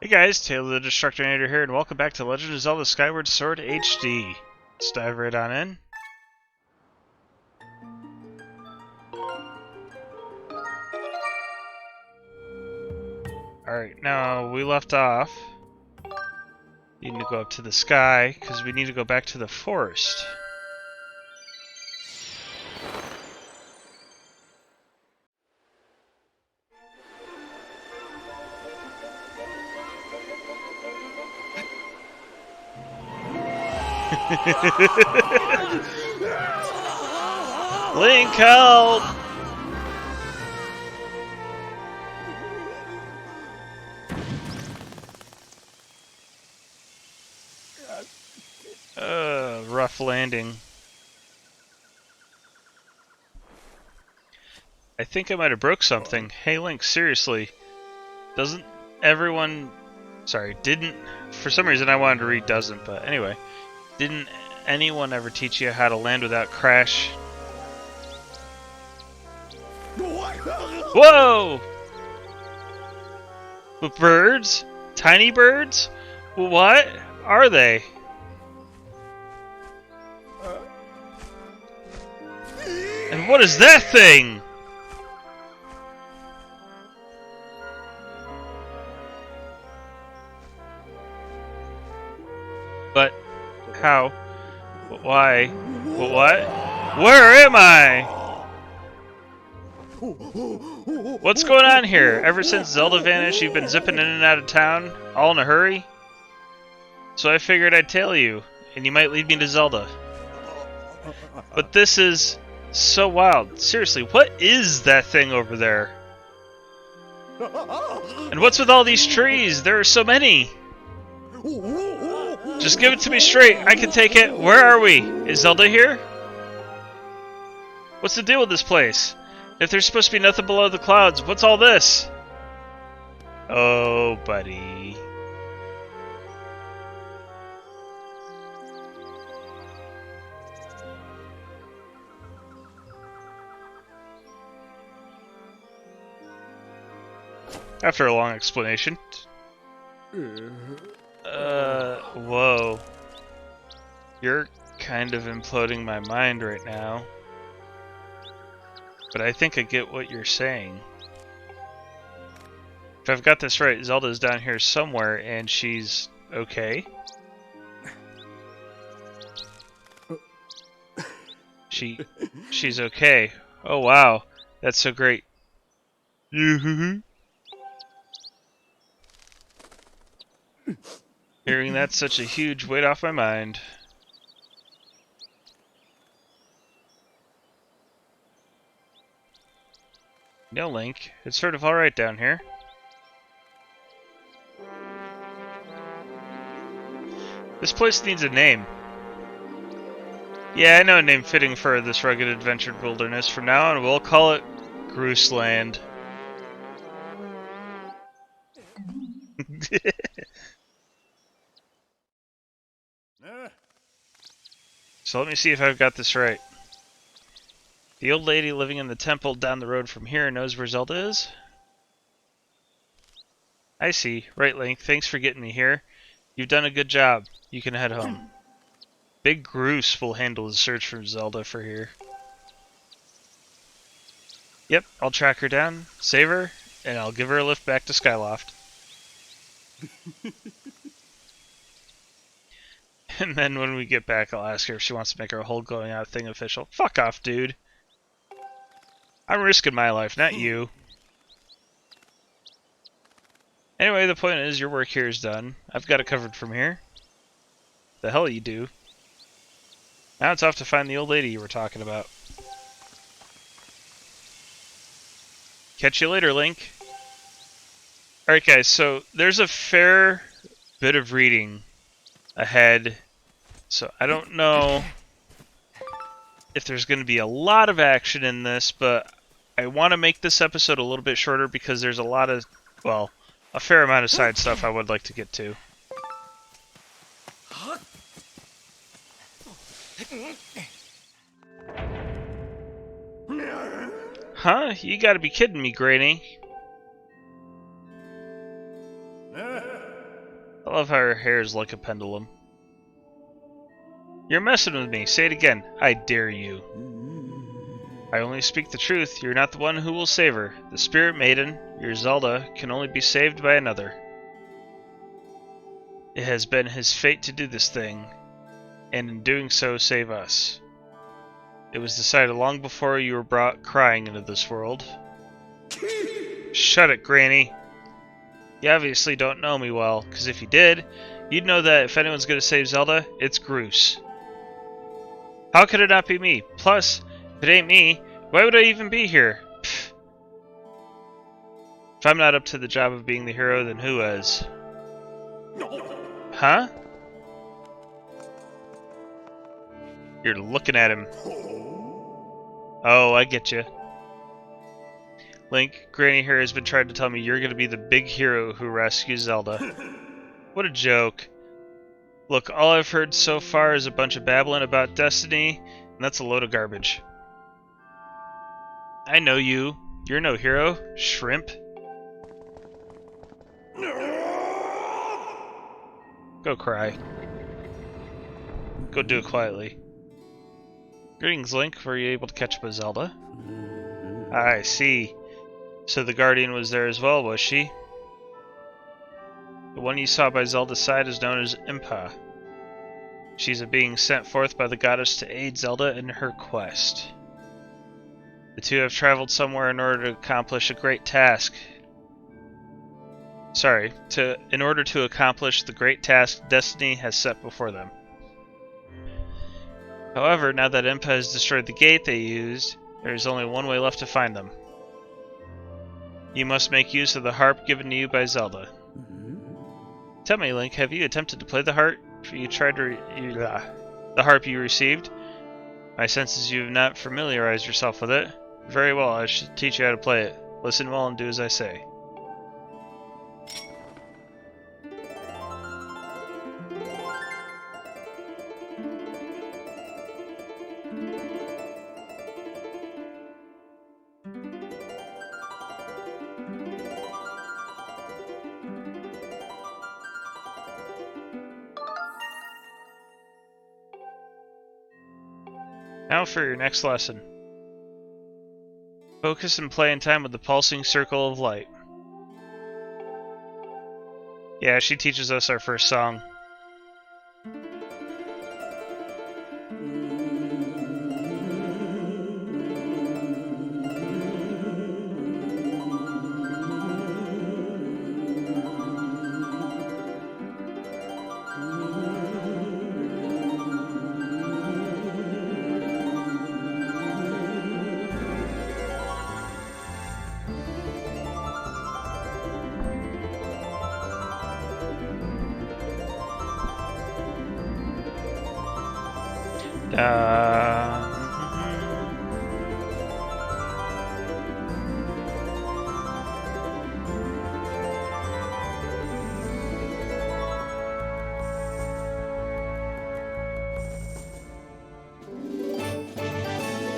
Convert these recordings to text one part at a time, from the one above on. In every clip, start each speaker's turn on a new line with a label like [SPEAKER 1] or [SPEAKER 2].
[SPEAKER 1] Hey guys, Taylor the Destructinator here, and welcome back to Legend of Zelda Skyward Sword HD. Let's dive right on in. Alright, now we left off. Needing to go up to the sky, because we need to go back to the forest. Link, help! Rough landing. I think I might have broke something. Hey Link, seriously. Doesn't everyone... Sorry, didn't... For some reason I wanted to read doesn't, but anyway. Didn't anyone ever teach you how to land without crash? Whoa! With birds? Tiny birds? What are they? And what is that thing? But how? Why? What? Where am I? What's going on here? Ever since Zelda vanished, you've been zipping in and out of town, all in a hurry? So I figured I'd tell you, and you might lead me to Zelda. But this is so wild. Seriously, what is that thing over there? And what's with all these trees? There are so many. Just give it to me straight. I can take it. Where are we? Is Zelda here? What's the deal with this place? If there's supposed to be nothing below the clouds, what's all this? Oh, buddy. After a long explanation. Whoa. You're kind of imploding my mind right now. But I think I get what you're saying. If I've got this right, Zelda's down here somewhere and she's okay. She's okay. Oh wow. That's so great. Hearing that's such a huge weight off my mind. No, Link. It's sort of alright down here. This place needs a name. Yeah, I know a name fitting for this rugged adventured wilderness. From now on, we'll call it Grooseland. So let me see if I've got this right. The old lady living in the temple down the road from here knows where Zelda is? I see. Right, Link. Thanks for getting me here. You've done a good job. You can head home. Big Groose will handle the search for Zelda for here. Yep, I'll track her down, save her, and I'll give her a lift back to Skyloft. And then when we get back, I'll ask her if she wants to make our whole going out thing official. Fuck off, dude. I'm risking my life, not you. Anyway, the point is, your work here is done. I've got it covered from here. The hell you do. Now it's off to find the old lady you were talking about. Catch you later, Link. Alright guys, so there's a fair bit of reading ahead. So I don't know if there's going to be a lot of action in this, but I want to make this episode a little bit shorter because there's a lot of, well, a fair amount of side stuff I would like to get to. Huh? You gotta be kidding me, Granny. I love how her hair is like a pendulum. You're messing with me. Say it again. I dare you. I only speak the truth. You're not the one who will save her. The Spirit Maiden, your Zelda, can only be saved by another. It has been his fate to do this thing, and in doing so, save us. It was decided long before you were brought crying into this world. Shut it, Granny. You obviously don't know me well, because if you did, you'd know that if anyone's going to save Zelda, it's Groose. How could it not be me? Plus, if it ain't me, why would I even be here? Pfft. If I'm not up to the job of being the hero, then who is? Huh? You're looking at him. Oh, I get you. Link, Granny here has been trying to tell me you're going to be the big hero who rescues Zelda. What a joke. Look, all I've heard so far is a bunch of babbling about destiny, and that's a load of garbage. I know you. You're no hero, shrimp. Go cry. Go do it quietly. Greetings, Link. Were you able to catch up with Zelda? I see. So the Guardian was there as well, was she? The one you saw by Zelda's side is known as Impa. She's a being sent forth by the goddess to aid Zelda in her quest. The two have traveled somewhere in order to accomplish a great task. In order to accomplish the great task Destiny has set before them. However, now that Impa has destroyed the gate they used, there is only one way left to find them. You must make use of the harp given to you by Zelda. Tell me, Link, have you attempted to play the harp? The harp you received? My sense is you have not familiarized yourself with it. Very well, I should teach you how to play it. Listen well and do as I say. Now for your next lesson. Focus and play in time with the pulsing circle of light. Yeah, she teaches us our first song.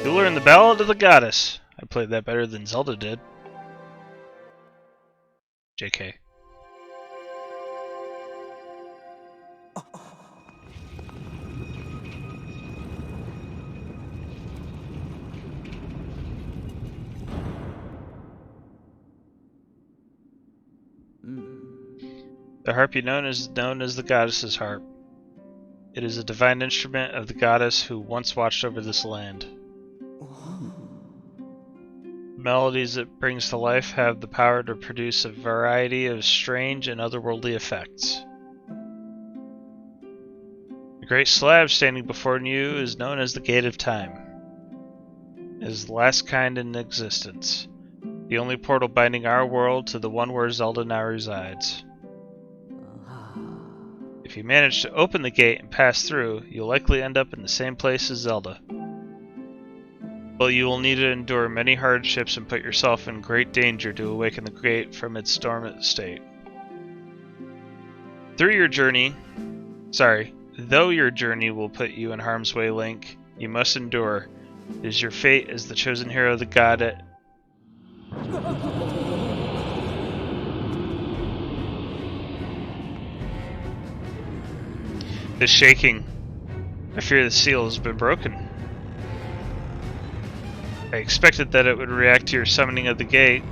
[SPEAKER 1] You learn the Ballad of the Goddess. I played that better than Zelda did. JK. The harp you known is known as the Goddess's harp. It is a divine instrument of the goddess who once watched over this land. The melodies it brings to life have the power to produce a variety of strange and otherworldly effects. The great slab standing before you is known as the Gate of Time. It is the last kind in existence, the only portal binding our world to the one where Zelda now resides. If you manage to open the gate and pass through, you'll likely end up in the same place as Zelda. But you will need to endure many hardships and put yourself in great danger to awaken the gate from its dormant state. Though your journey will put you in harm's way, Link, you must endure. It is your fate as the chosen hero of the god. The shaking. I fear the seal has been broken. I expected that it would react to your summoning of the gate,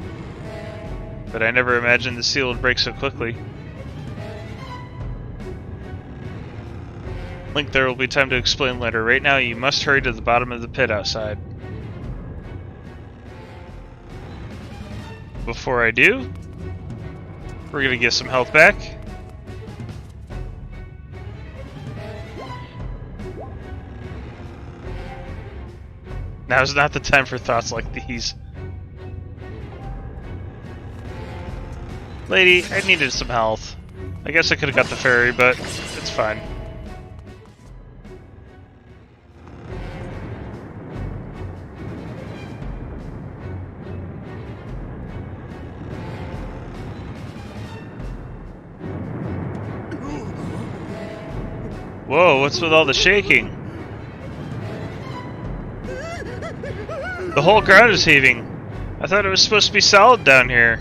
[SPEAKER 1] but I never imagined the seal would break so quickly. Link, there will be time to explain later. Right now, you must hurry to the bottom of the pit outside. Before I do, we're gonna get some health back. Now's not the time for thoughts like these. Lady, I needed some health. I guess I could have got the ferry, but it's fine. Whoa, what's with all the shaking? The whole ground is heaving. I thought it was supposed to be solid down here.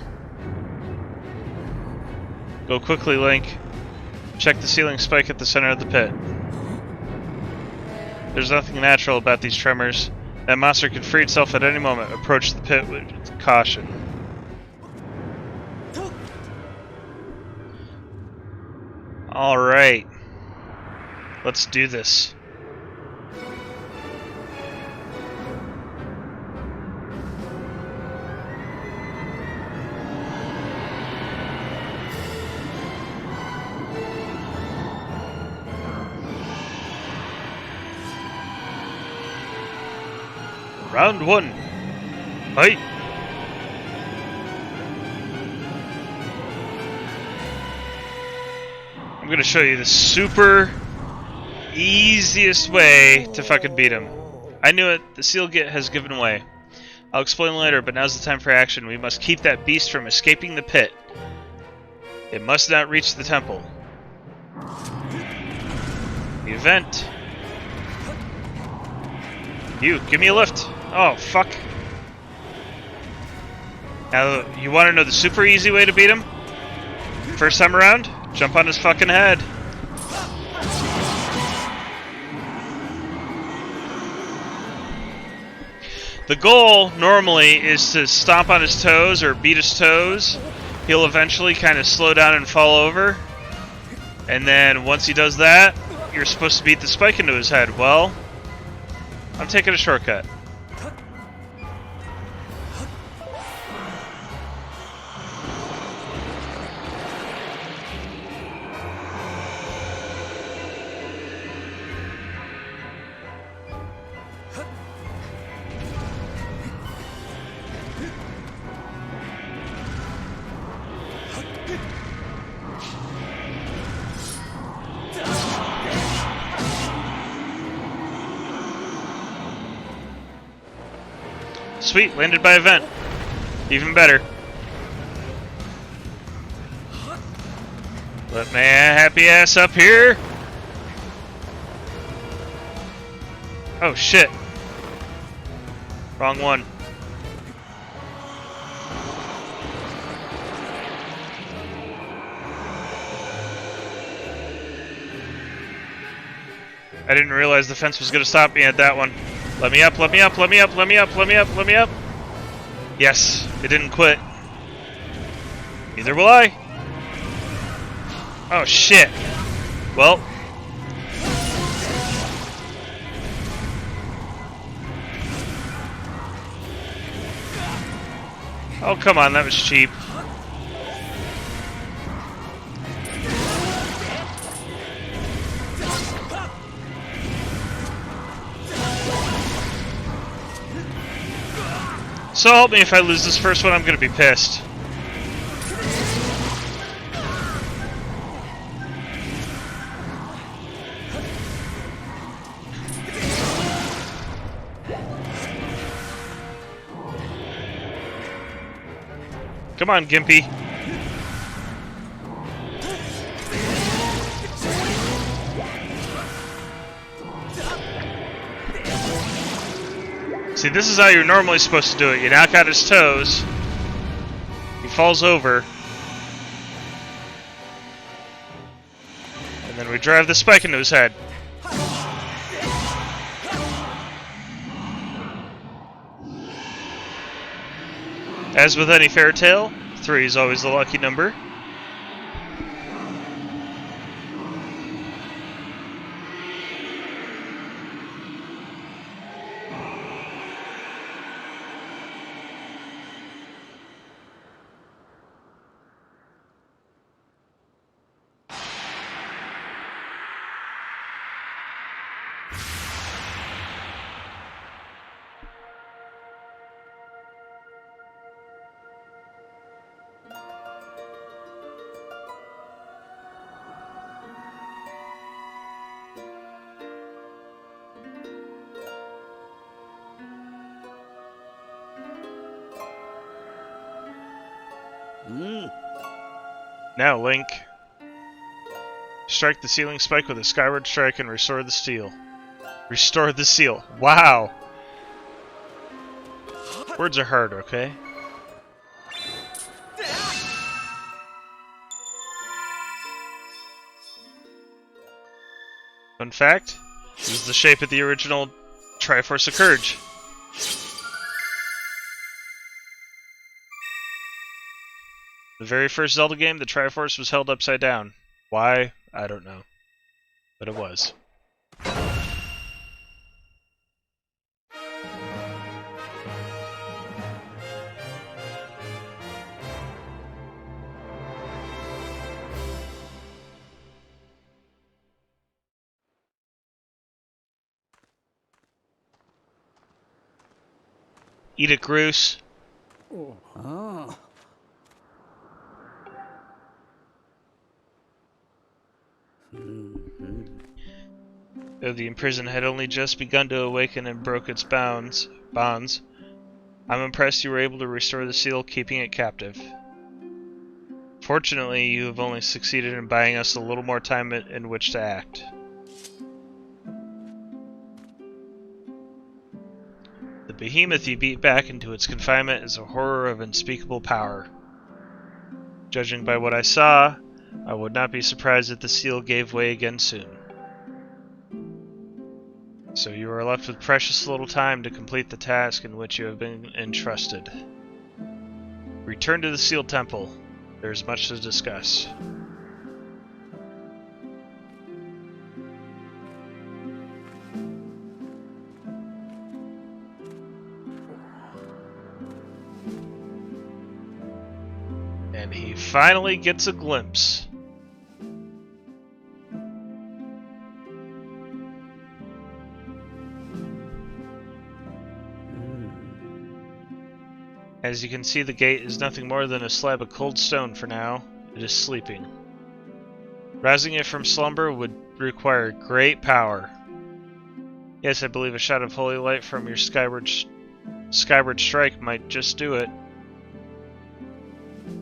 [SPEAKER 1] Go quickly, Link. Check the ceiling spike at the center of the pit. There's nothing natural about these tremors. That monster could free itself at any moment. Approach the pit with caution. Alright. Let's do this. Round one. Fight. I'm gonna show you the super easiest way to fucking beat him. I knew it. The seal has given way. I'll explain later, but now's the time for action. We must keep that beast from escaping the pit. It must not reach the temple. The event. You, give me a lift. Oh, fuck. Now, you want to know the super easy way to beat him? First time around, jump on his fucking head. The goal, normally, is to stomp on his toes or beat his toes. He'll eventually kind of slow down and fall over. And then, once he does that, you're supposed to beat the spike into his head. Well, I'm taking a shortcut. Sweet, landed by event. Even better. Let my happy ass up here. Oh shit. Wrong one. I didn't realize the fence was gonna stop me at that one. Let me up, let me up, let me up, let me up, let me up, let me up. Yes, it didn't quit. Neither will I. Oh shit. Well. Oh come on, that was cheap. So help me, if I lose this first one, I'm gonna be pissed. Come on, Gimpy. See, this is how you're normally supposed to do it. You knock out his toes. He falls over. And And then we drive the spike into his head. As with any fairy tale, 3 is always the lucky number. Now, Link. Strike the ceiling spike with a Skyward strike and restore the steel. Restore the seal. Wow! Words are hard, okay? Fun fact, this is the shape of the original Triforce of Courage. The very first Zelda game, the Triforce was held upside down. Why? I don't know. But it was. Eat it, Groose.
[SPEAKER 2] Oh.
[SPEAKER 1] Though the imprisoned had only just begun to awaken and broke its bonds, I'm impressed you were able to restore the seal, keeping it captive. Fortunately, you have only succeeded in buying us a little more time in which to act. The behemoth you beat back into its confinement is a horror of unspeakable power. Judging by what I saw, I would not be surprised if the seal gave way again soon. So you are left with precious little time to complete the task in which you have been entrusted. Return to the Seal Temple. There is much to discuss. And he finally gets a glimpse. As you can see, the gate is nothing more than a slab of cold stone for now. It is sleeping. Rousing it from slumber would require great power. Yes, I believe a shot of holy light from your Skyward strike might just do it.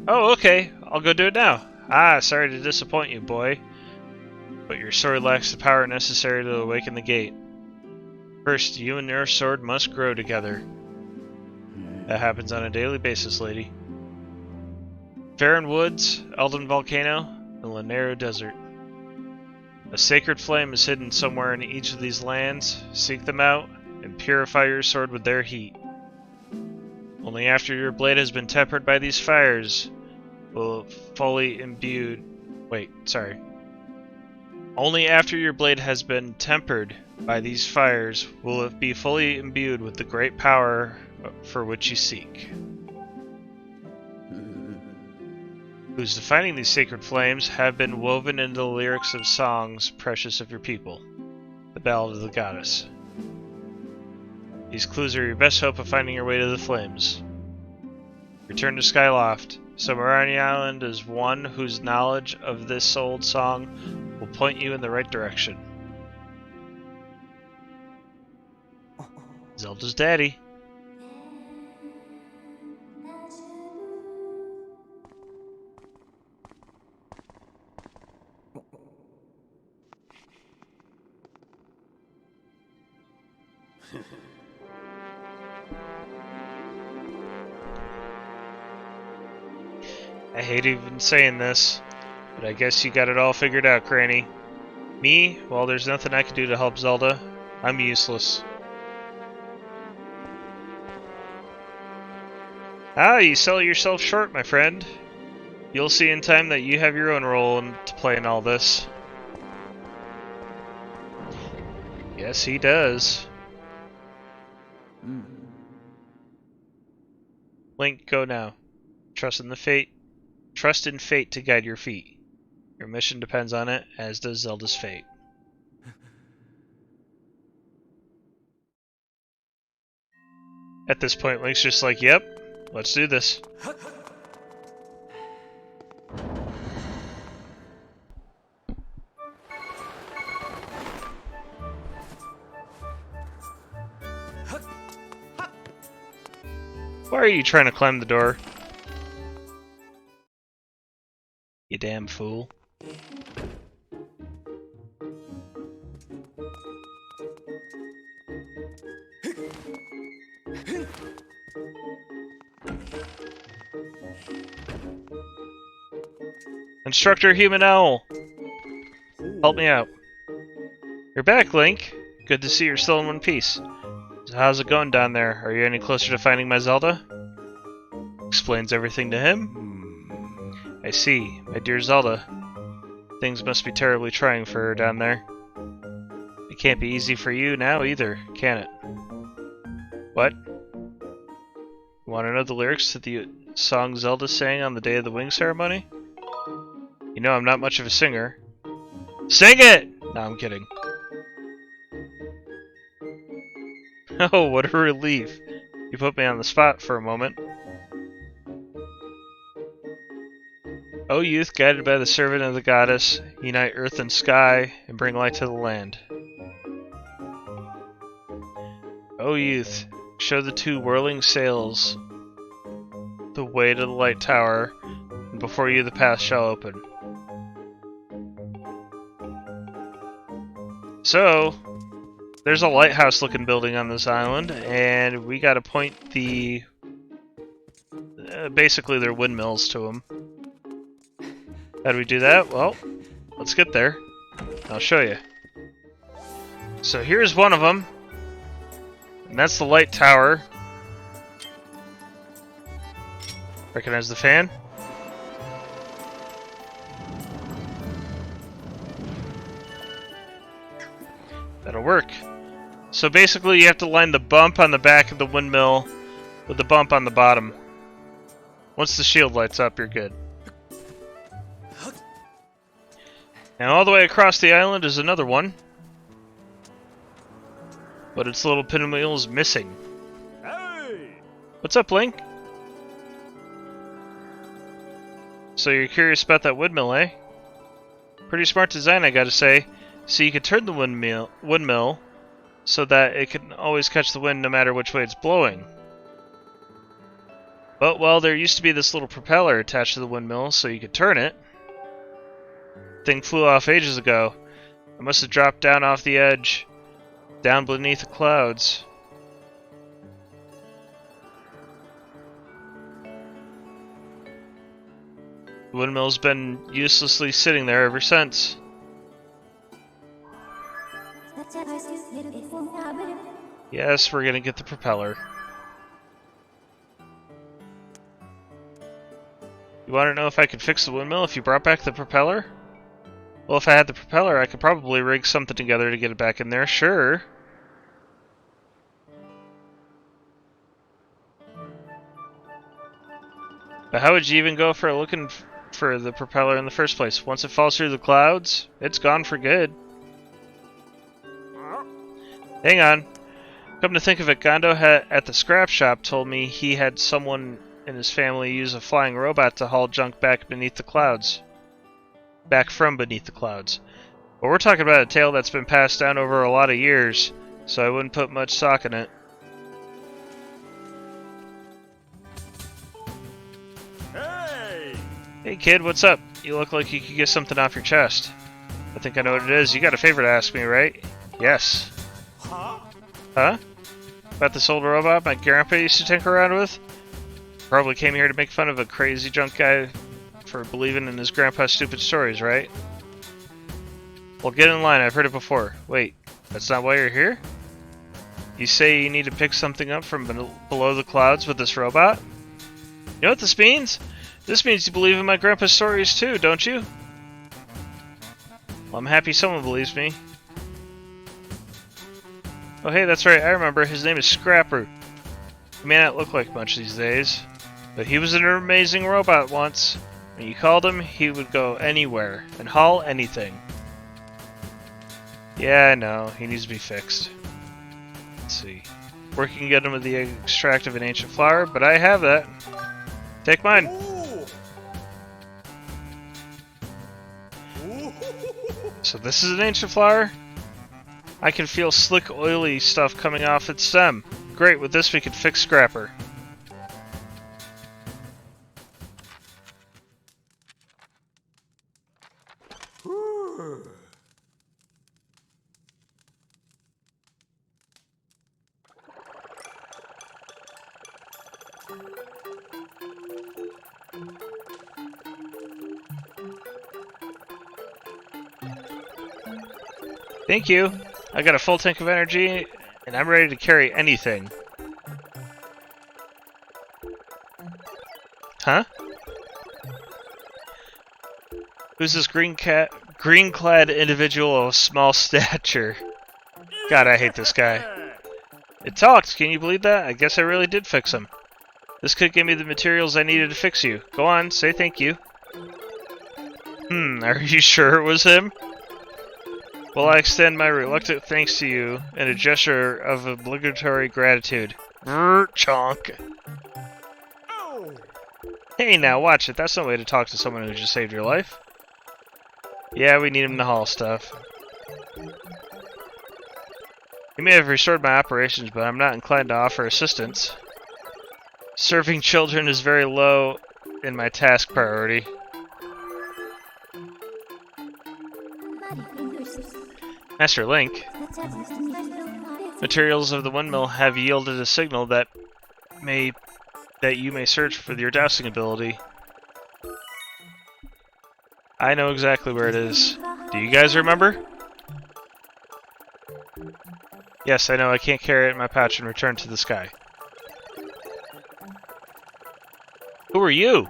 [SPEAKER 1] Oh, okay. I'll go do it now. Ah, sorry to disappoint you, boy. But your sword lacks the power necessary to awaken the gate. First, you and your sword must grow together. That happens on a daily basis, lady. Faron Woods, Elden Volcano, and Lanero Desert. A sacred flame is hidden somewhere in each of these lands. Seek them out and purify your sword with their heat. Only after your blade has been tempered by these fires will it fully imbued... Only after your blade has been tempered by these fires will it be fully imbued with the great power for which you seek. Whose defining these sacred flames have been woven into the lyrics of songs precious of your people, the Ballad of the Goddess. These clues are your best hope of finding your way to the flames. Return to Skyloft. Somewhere on the island is one whose knowledge of this old song will point you in the right direction. Zelda's daddy. I hate even saying this, but I guess you got it all figured out, Granny. Me? Well, there's nothing I can do to help Zelda. I'm useless. Ah, you sell yourself short, my friend. You'll see in time that you have your own role to play in all this. Yes, he does. Link, go now. Trust in fate to guide your feet. Your mission depends on it, as does Zelda's fate. At this point, Link's just like, yep, let's do this. Why are you trying to climb the door? You damn fool. Instructor Human Owl! Help me out. You're back, Link. Good to see you're still in one piece. So how's it going down there? Are you any closer to finding my Zelda? Explains everything to him. I see. My dear Zelda. Things must be terribly trying for her down there. It can't be easy for you now either, can it? What? You want to know the lyrics to the song Zelda sang on the day of the wing ceremony? You know I'm not much of a singer. Sing it! No, I'm kidding. Oh, what a relief. You put me on the spot for a moment. O youth, guided by the servant of the goddess, unite earth and sky, and bring light to the land. O youth, show the two whirling sails the way to the light tower, and before you the path shall open. So, there's a lighthouse-looking building on this island, and we gotta point the... basically, they're windmills to them. How do we do that? Well, let's get there. I'll show you. So here's one of them, and that's the light tower. Recognize the fan? That'll work. So basically you have to line the bump on the back of the windmill with the bump on the bottom. Once the shield lights up, you're good. Now all the way across the island is another one. But its little pinwheel is missing. Hey! What's up, Link? So you're curious about that windmill, eh? Pretty smart design, I gotta say. So you can turn the windmill so that it can always catch the wind no matter which way it's blowing. But, well, there used to be this little propeller attached to the windmill so you could turn it. Thing flew off ages ago. It must have dropped down off the edge, down beneath the clouds. The windmill's been uselessly sitting there ever since. Yes, we're gonna get the propeller. You want to know if I could fix the windmill if you brought back the propeller? Well, if I had the propeller, I could probably rig something together to get it back in there, sure. But how would you even go for looking for the propeller in the first place? Once it falls through the clouds, it's gone for good. Hang on. Come to think of it, Gondo at the scrap shop told me he had someone in his family use a flying robot to haul junk back beneath the clouds. Back from beneath the clouds. But we're talking about a tale that's been passed down over a lot of years, so I wouldn't put much stock in it.
[SPEAKER 3] Hey!
[SPEAKER 1] Hey kid, what's up? You look like you could get something off your chest. I think I know what it is. You got a favor to ask me, right? Yes.
[SPEAKER 3] Huh?
[SPEAKER 1] Huh? About this old robot my grandpa used to tinker around with? Probably came here to make fun of a crazy drunk guy for believing in his grandpa's stupid stories, right? Well, get in line. I've heard it before. Wait, that's not why you're here? You say you need to pick something up from below the clouds with this robot? You know what this means? This means you believe in my grandpa's stories too, don't you? Well, I'm happy someone believes me. Oh hey, that's right, I remember. His name is Scrapper. He may not look like much these days, but he was an amazing robot once. When you called him, he would go anywhere and haul anything. Yeah, I know, he needs to be fixed. Let's see. Working to get him with the extract of an ancient flower, but I have that. Take mine. So this is an ancient flower? I can feel slick, oily stuff coming off its stem. Great, with this we can fix Scrapper. Thank you. I got a full tank of energy, and I'm ready to carry anything. Huh? Who's this green-clad individual of small stature? God, I hate this guy. It talked, can you believe that? I guess I really did fix him. This could give me the materials I needed to fix you. Go on, say thank you. Are you sure it was him? Well, I extend my reluctant thanks to you in a gesture of obligatory gratitude. Chonk. Hey, now watch it. That's no way to talk to someone who just saved your life. Yeah, we need him to haul stuff. You may have restored my operations, but I'm not inclined to offer assistance. Serving children is very low in my task priority. Master Link, materials of the windmill have yielded a signal that you may search for your dowsing ability. I know exactly where it is. Do you guys remember? Yes, I know. I can't carry it in my pouch and return to the sky. Who are you?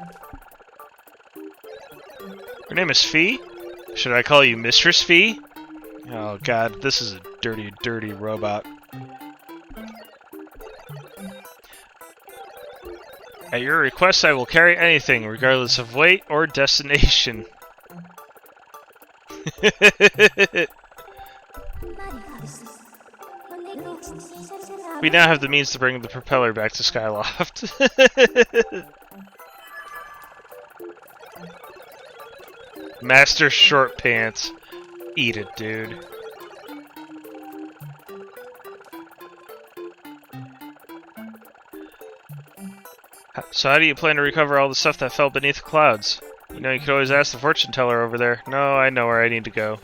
[SPEAKER 1] Your name is Fee? Should I call you Mistress Fee? Oh god, this is a dirty, dirty robot. At your request, I will carry anything, regardless of weight or destination. We now have the means to bring the propeller back to Skyloft. Master Short Pants. Eat it, dude. So how do you plan to recover all the stuff that fell beneath the clouds? You know, you could always ask the fortune teller over there. No, I know where I need to go.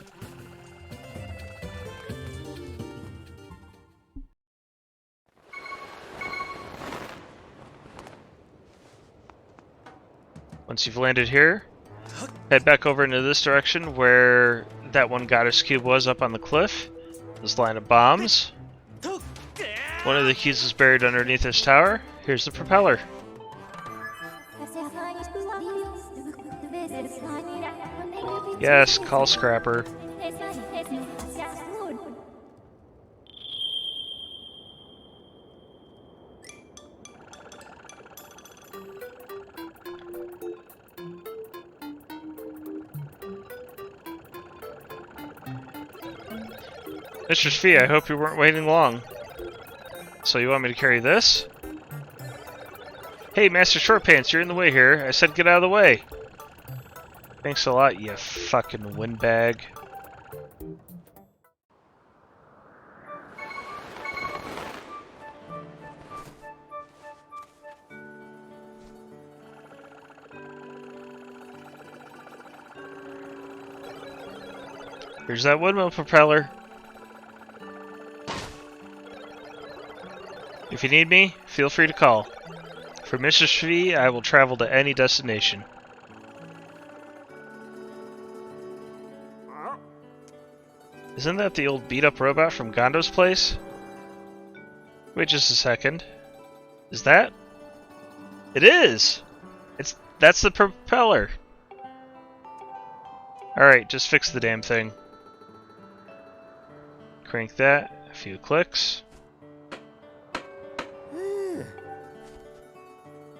[SPEAKER 1] Once you've landed here, head back over into this direction where that one goddess cube was up on the cliff. This line of bombs. One of the keys is buried underneath this tower. Here's the propeller. Yes, call Scrapper. Mr. Fee, I hope you weren't waiting long. So you want me to carry this? Hey, Master Shortpants, you're in the way here. I said get out of the way. Thanks a lot, you fucking windbag. Here's that windmill propeller. If you need me, feel free to call. For Mrs. Fee, I will travel to any destination. Isn't that the old beat-up robot from Gondo's place? Wait just a second. Is that? It is! That's the propeller. Alright, just fix the damn thing. Crank that. A few clicks.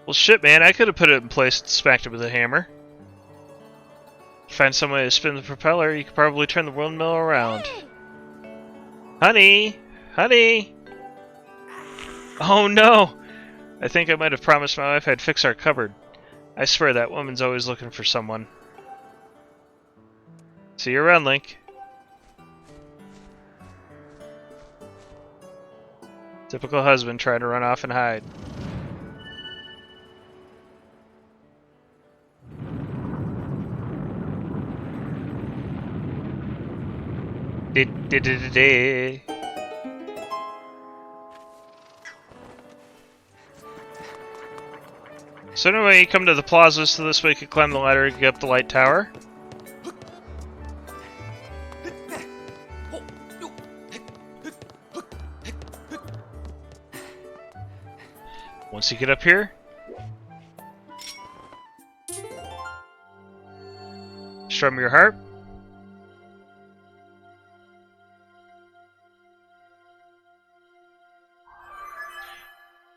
[SPEAKER 1] Well shit, man, I could have put it in place and smacked it with a hammer. Find some way to spin the propeller, you could probably turn the windmill around. Honey! Honey! Oh no! I think I might have promised my wife I'd fix our cupboard. I swear that woman's always looking for someone. See you around, Link. Typical husband trying to run off and hide. So anyway, you come to the plaza so this way you can climb the ladder and get up the light tower. Once you get up here, strum your harp.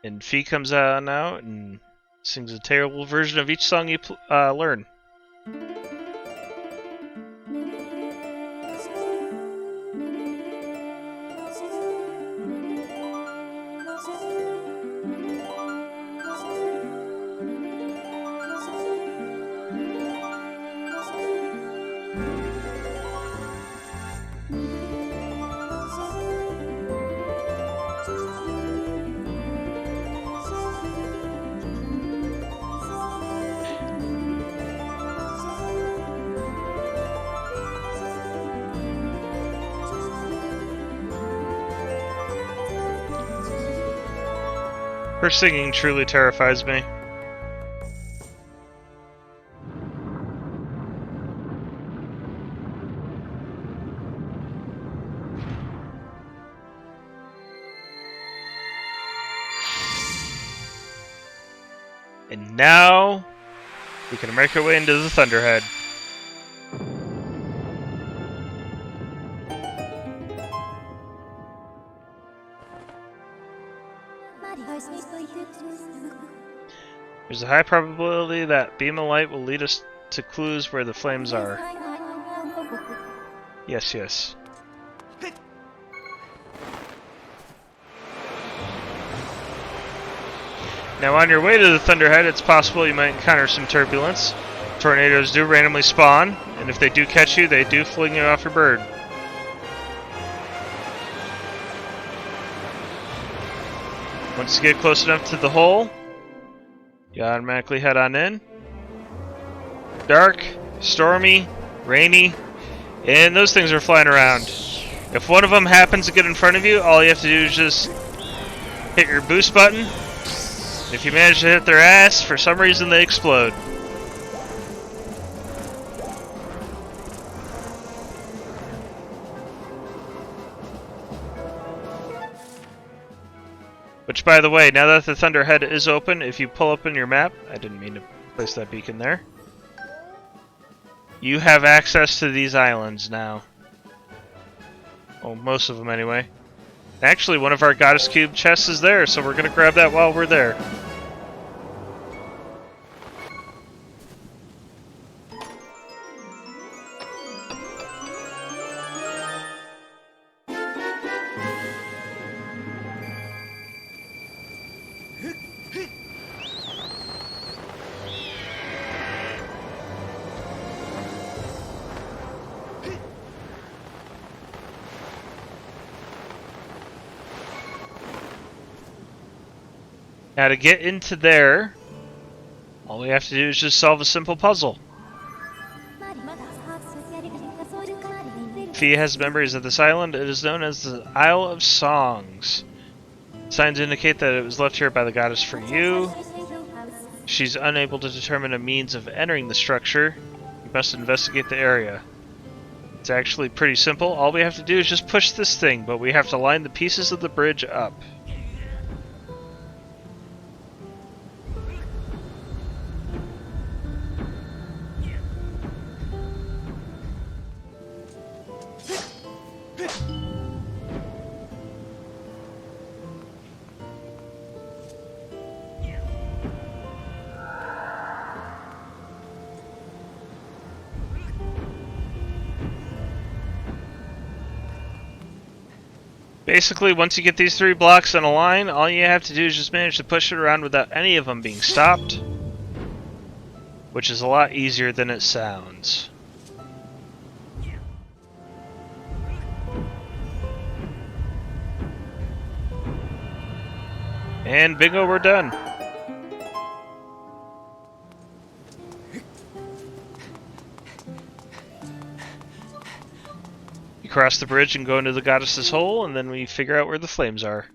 [SPEAKER 1] And Fee comes on out and sings a terrible version of each song you learn. Her singing truly terrifies me. And now we can make our way into the Thunderhead. There's a high probability that beam of light will lead us to clues where the flames are. Yes, yes. Now on your way to the Thunderhead, it's possible you might encounter some turbulence. Tornadoes do randomly spawn, and if they do catch you, they do fling you off your bird. Once you get close enough to the hole, you automatically head on in. Dark, stormy, rainy, and those things are flying around. If one of them happens to get in front of you, all you have to do is just hit your boost button. If you manage to hit their ass, for some reason they explode. Which, by the way, now that the Thunderhead is open, if you pull up in your map, I didn't mean to place that beacon there, you have access to these islands now. Well, most of them anyway. Actually, one of our Goddess Cube chests is there, so we're going to grab that while we're there. Now to get into there, all we have to do is just solve a simple puzzle. Fia has memories of this island. It is known as the Isle of Songs. Signs indicate that it was left here by the goddess for you. She's unable to determine a means of entering the structure. You must investigate the area. It's actually pretty simple. All we have to do is just push this thing, but we have to line the pieces of the bridge up. Basically, once you get these 3 blocks in a line, all you have to do is just manage to push it around without any of them being stopped, which is a lot easier than it sounds. And bingo, we're done. You cross the bridge and go into the goddess's hole, and then we figure out where the flames are.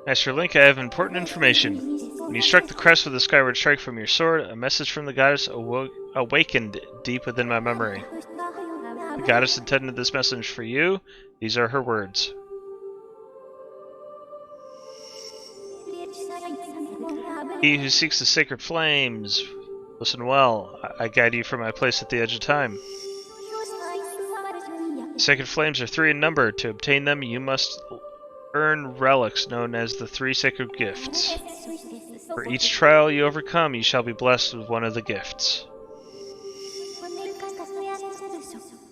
[SPEAKER 1] Master Link, I have important information. When you struck the crest with a skyward strike from your sword, a message from the goddess awakened deep within my memory. The goddess intended this message for you. These are her words. He who seeks the sacred flames, listen well. I guide you from my place at the edge of time. Sacred flames are 3 in number. To obtain them, you must earn relics known as the 3 sacred gifts. For each trial you overcome, you shall be blessed with one of the gifts.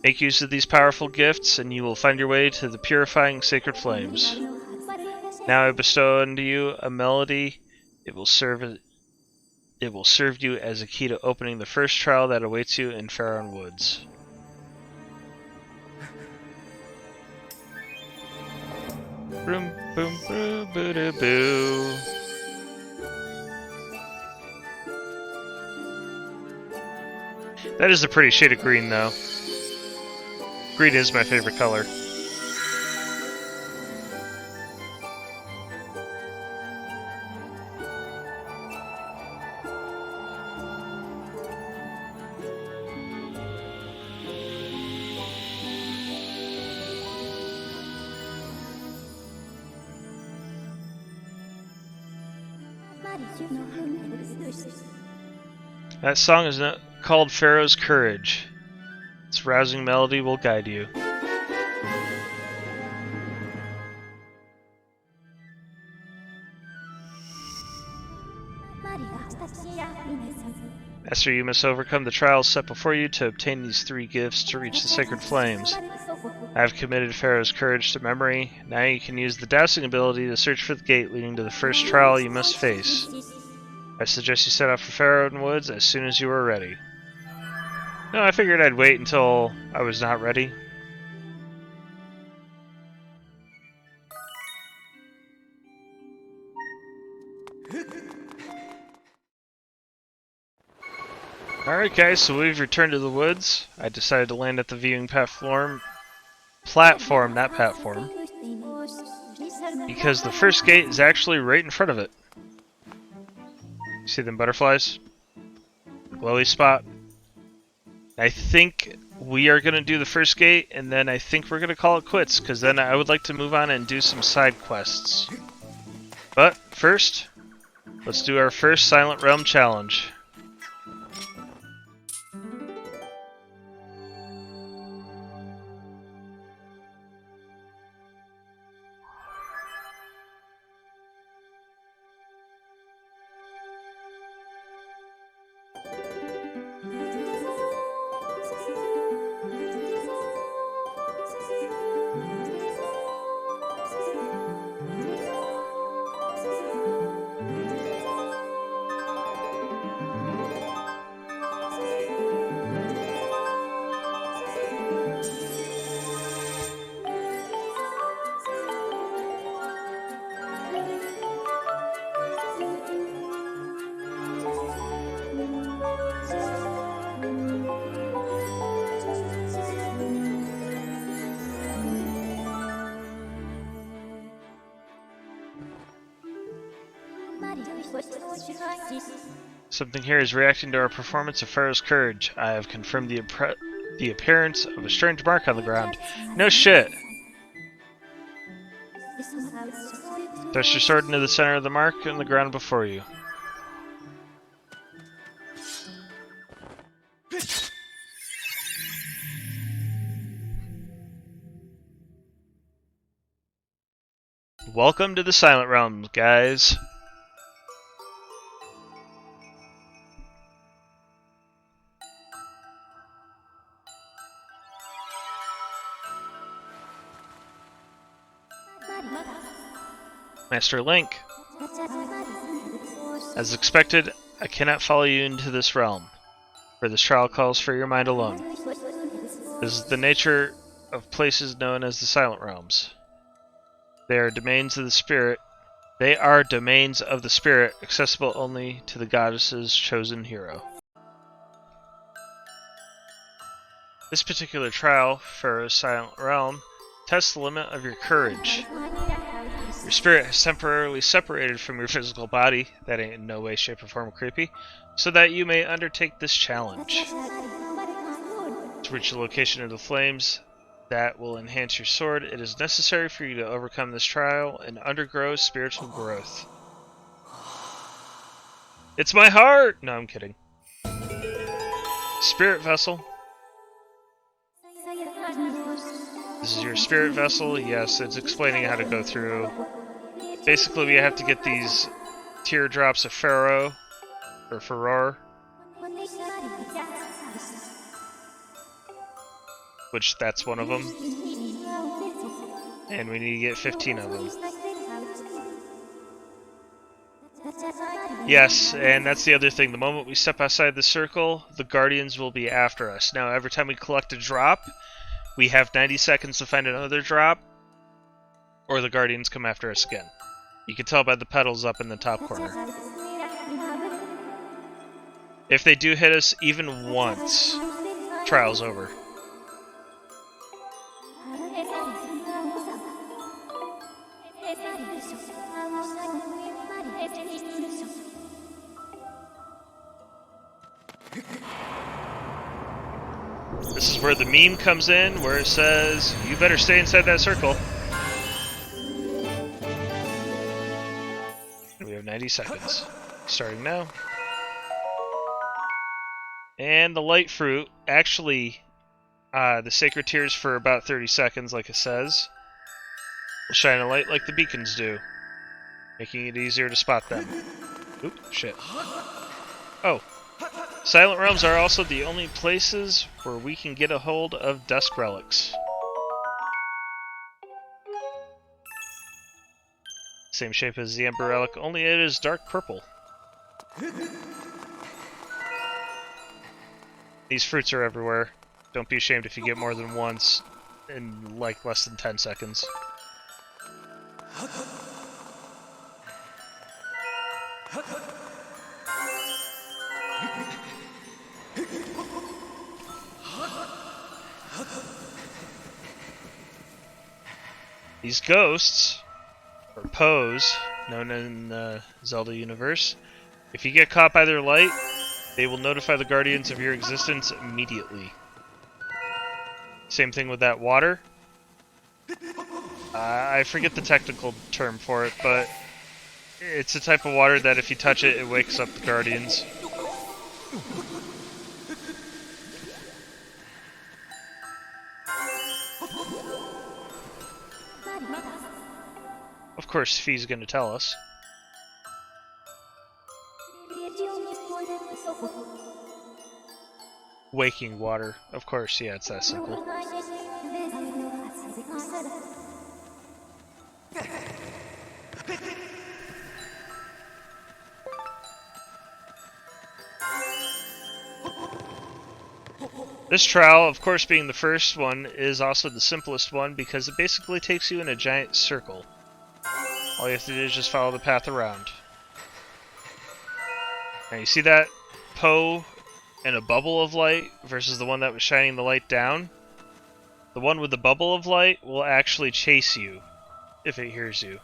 [SPEAKER 1] Make use of these powerful gifts, and you will find your way to the purifying sacred flames. Now I bestow unto you a melody. It will serve you as a key to opening the first trial that awaits you in Faron Woods. Boom, boom, boo, boo, doo, boo. That is a pretty shade of green, though. Green is my favorite color. That song is called Pharaoh's Courage. Its rousing melody will guide you. Master, you must overcome the trials set before you to obtain these 3 gifts to reach the sacred flames. I have committed Pharaoh's Courage to memory. Now you can use the dowsing ability to search for the gate leading to the first trial you must face. I suggest you set off for Faron Woods as soon as you are ready. No, I figured I'd wait until I was not ready. Alright guys, so we've returned to the woods. I decided to land at the viewing platform, not platform, because the first gate is actually right in front of it. See them butterflies? Glowy spot. I think we are going to do the first gate, and then I think we're going to call it quits, because then I would like to move on and do some side quests. But first, let's do our first Silent Realm challenge. Something here is reacting to our performance of Pharaoh's courage. I have confirmed the appearance of a strange mark on the ground. No shit! Thrust your sword into the center of the mark on the ground before you. Welcome to the Silent Realms, guys. Master Link. As expected, I cannot follow you into this realm, for this trial calls for your mind alone. This is the nature of places known as the Silent Realms. They are domains of the spirit. They are domains of the spirit, accessible only to the goddess's chosen hero. This particular trial, Pharaoh's Silent Realm, tests the limit of your courage. Your spirit has temporarily separated from your physical body, that ain't in no way, shape, or form creepy, so that you may undertake this challenge. To reach the location of the flames that will enhance your sword, it is necessary for you to overcome this trial and undergo spiritual growth. It's my heart! No, I'm kidding. Spirit vessel. This is your spirit vessel. Yes, it's explaining how to go through. Basically, we have to get these teardrops of Pharaoh, or Furor, which that's one of them. And we need to get 15 of them. Yes, and that's the other thing. The moment we step outside the circle, the Guardians will be after us. Now, every time we collect a drop, we have 90 seconds to find another drop, or the Guardians come after us again. You can tell by the petals up in the top corner. If they do hit us even once, trial's over. This is where the meme comes in, where it says, you better stay inside that circle. And we have 90 seconds. Starting now. And the light fruit, actually, the sacred tears for about 30 seconds, like it says, will shine a light like the beacons do, making it easier to spot them. Oop, shit. Oh. Silent Realms are also the only places where we can get a hold of dusk relics. Same shape as the Ember Relic, only it is dark purple. These fruits are everywhere. Don't be ashamed if you get more than once in like less than 10 seconds. These ghosts, or Poes, known in the Zelda universe, if you get caught by their light, they will notify the Guardians of your existence immediately. Same thing with that water. I forget the technical term for it, but it's a type of water that if you touch it, it wakes up the Guardians. Of course, Fi's gonna tell us. Waking water. Of course, yeah, it's that simple. This trial, of course being the first one, is also the simplest one because it basically takes you in a giant circle. All you have to do is just follow the path around. Now you see that Poe and a bubble of light versus the one that was shining the light down? The one with the bubble of light will actually chase you if it hears you.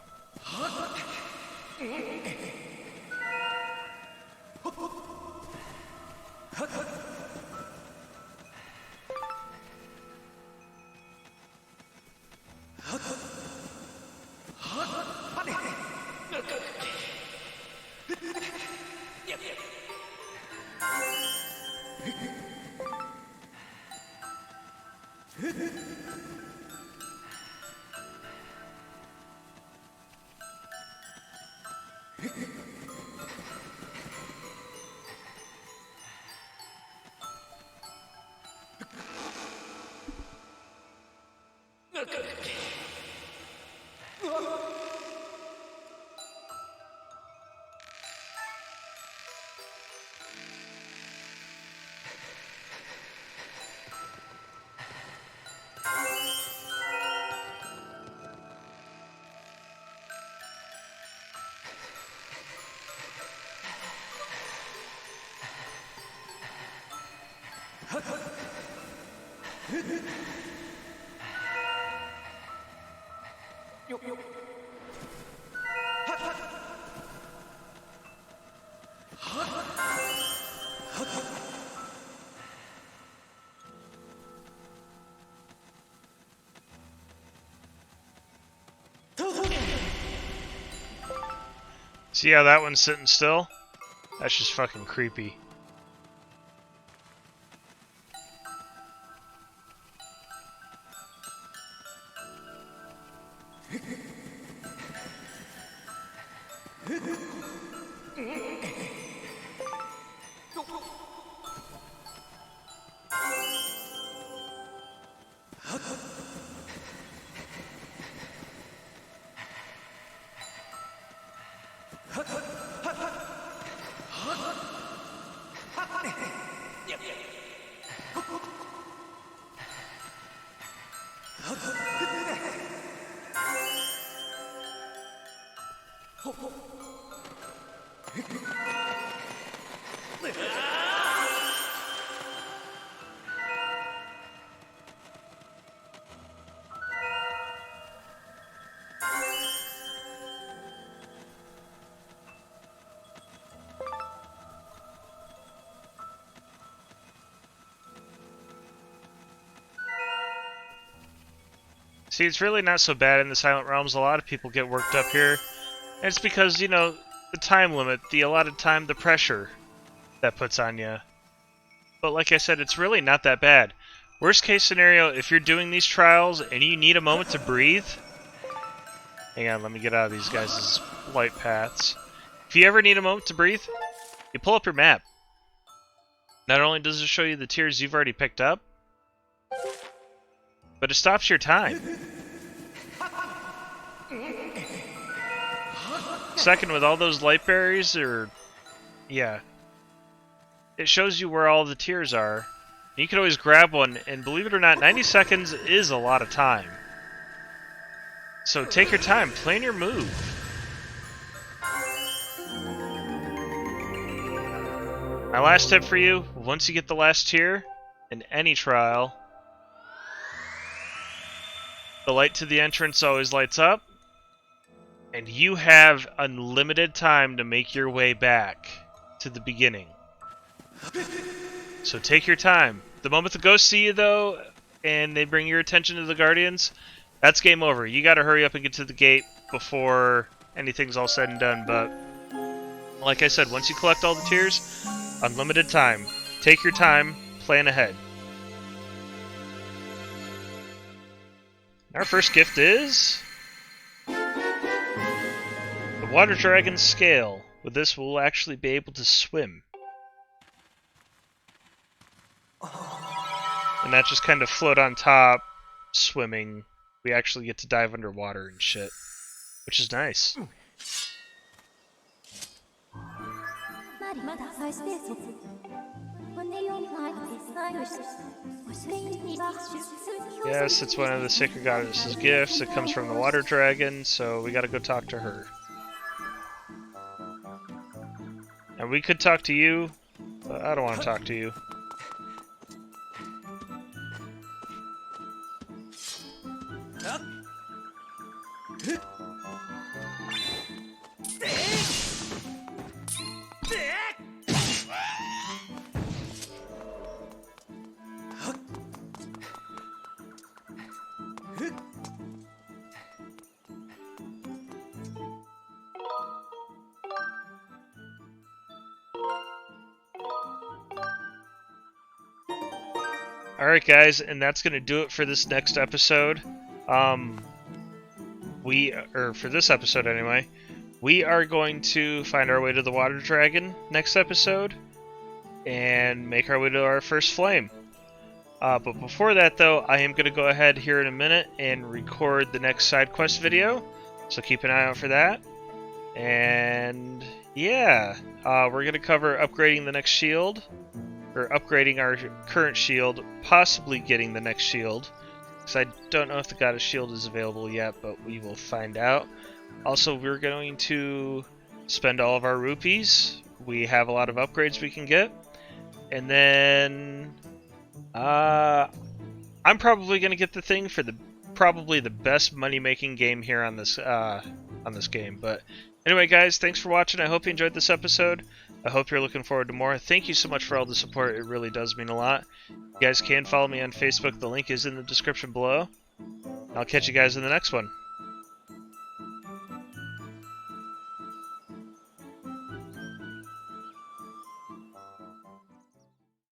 [SPEAKER 1] See how that one's sitting still? That's just fucking creepy. See, it's really not so bad in the Silent Realms. A lot of people get worked up here. And it's because, you know, the time limit, the allotted time, the pressure that puts on you. But like I said, it's really not that bad. Worst case scenario, if you're doing these trials and you need a moment to breathe... Hang on, let me get out of these guys' light paths. If you ever need a moment to breathe, you pull up your map. Not only does it show you the tiers you've already picked up, but it stops your time. Second, with all those light berries, yeah, it shows you where all the tiers are. You can always grab one, and believe it or not, 90 seconds is a lot of time. So take your time, plan your move. My last tip for you, once you get the last tier, in any trial, the light to the entrance always lights up, and you have unlimited time to make your way back to the beginning. So take your time. The moment the ghosts see you, though, and they bring your attention to the Guardians, that's game over. You gotta hurry up and get to the gate before anything's all said and done, but like I said, once you collect all the tiers, unlimited time. Take your time, plan ahead. Our first gift is the Water Dragon Scale. With this, we'll actually be able to swim. And not just kind of float on top, swimming. We actually get to dive underwater and shit, which is nice. Yes, it's one of the Sacred Goddess's gifts. It comes from the Water Dragon, so we gotta go talk to her. And we could talk to you, but I don't want to talk to you. Alright guys, and that's going to do it for this next episode. For this episode anyway, we are going to find our way to the water dragon next episode and make our way to our first flame. But before that though, I am going to go ahead here in a minute and record the next side quest video, so keep an eye out for that. And yeah, we're going to cover upgrading the next shield, or upgrading our current shield, possibly getting the next shield, because I don't know if the Goddess Shield is available yet, but we will find out. Also, we're going to spend all of our rupees. We have a lot of upgrades we can get. And then I'm probably going to get the thing for probably the best money-making game here on this game. But anyway, guys, thanks for watching. I hope you enjoyed this episode. I hope you're looking forward to more. Thank you so much for all the support. It really does mean a lot. You guys can follow me on Facebook. The link is in the description below. I'll catch you guys in the next one.